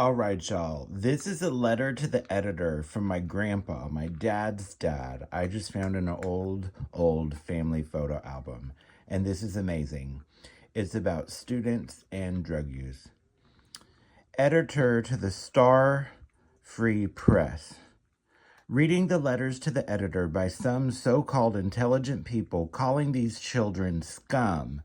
All right, y'all. This is a letter to the editor from my grandpa, my dad's dad. I just found in an old family photo album, and this is amazing. It's about students and drug use. Editor to the Star Free Press. Reading the letters to the editor by some so-called intelligent people calling these children scum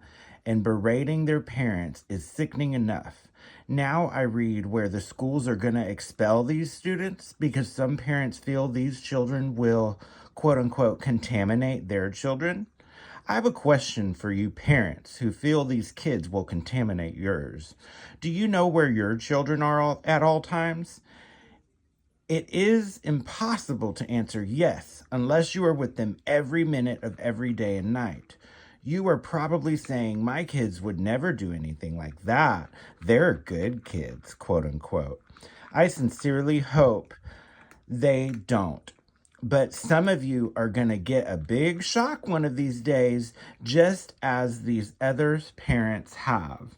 and berating their parents is sickening enough. Now I read where the schools are going to expel these students because some parents feel these children will, quote unquote, contaminate their children. I have a question for you parents who feel these kids will contaminate yours. Do you know where your children are at all times? It is impossible to answer yes unless you are with them every minute of every day and night. You are probably saying, my kids would never do anything like that. They're good kids, quote unquote. I sincerely hope they don't. But some of you are going to get a big shock one of these days, just as these other parents have.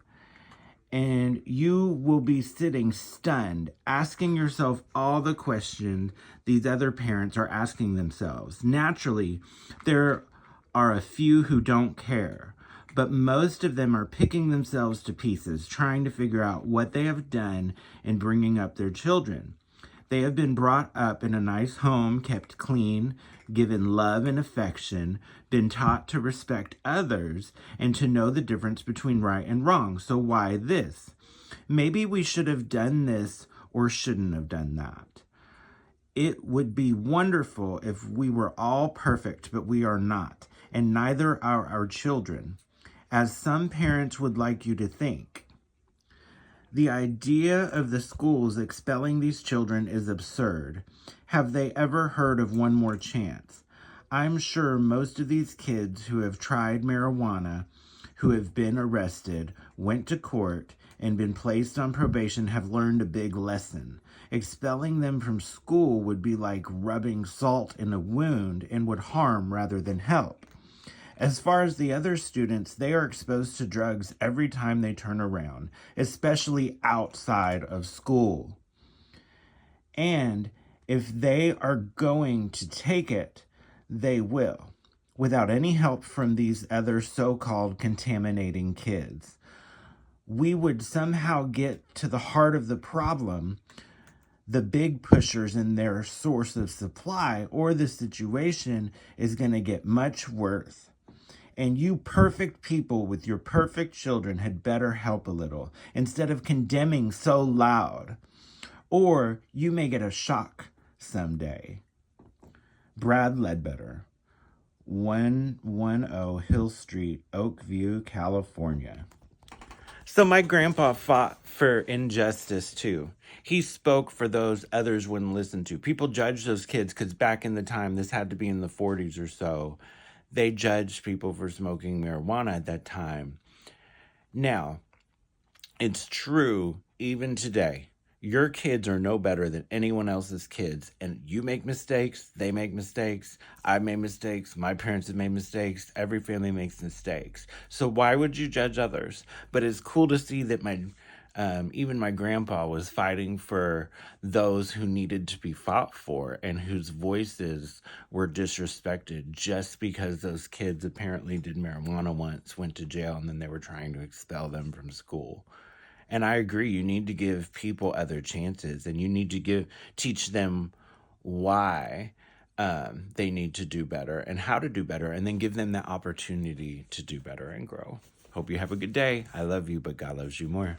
And you will be sitting stunned, asking yourself all the questions these other parents are asking themselves. Naturally, there are a few who don't care, but most of them are picking themselves to pieces, trying to figure out what they have done in bringing up their children. They have been brought up in a nice home, kept clean, given love and affection, been taught to respect others, and to know the difference between right and wrong. So why this? Maybe we should have done this or shouldn't have done that. It would be wonderful if we were all perfect, but we are not, and neither are our children, as some parents would like you to think. The idea of the schools expelling these children is absurd. Have they ever heard of one more chance? I'm sure most of these kids who have tried marijuana, who have been arrested, went to court, and been placed on probation have learned a big lesson. Expelling them from school would be like rubbing salt in a wound and would harm rather than help. As far as the other students, they are exposed to drugs every time they turn around, especially outside of school. And if they are going to take it, they will, without any help from these other so-called contaminating kids. We would somehow get to the heart of the problem, the big pushers in their source of supply, or the situation is going to get much worse. And you perfect people with your perfect children had better help a little instead of condemning so loud. Or you may get a shock someday. Brad Ledbetter, 110 Hill Street, Oakview, California. So my grandpa fought for injustice too. He spoke for those others wouldn't listen to. People judged those kids because back in the time, this had to be in the 40s or so, they judged people for smoking marijuana at that time. Now, it's true even today. Your kids are no better than anyone else's kids. And you make mistakes, they make mistakes, I made mistakes, my parents have made mistakes, every family makes mistakes. So why would you judge others? But it's cool to see that even my grandpa was fighting for those who needed to be fought for and whose voices were disrespected just because those kids apparently did marijuana once, went to jail, and then they were trying to expel them from school. And I agree, you need to give people other chances, and you need to teach them why they need to do better and how to do better, and then give them the opportunity to do better and grow. Hope you have a good day. I love you, but God loves you more.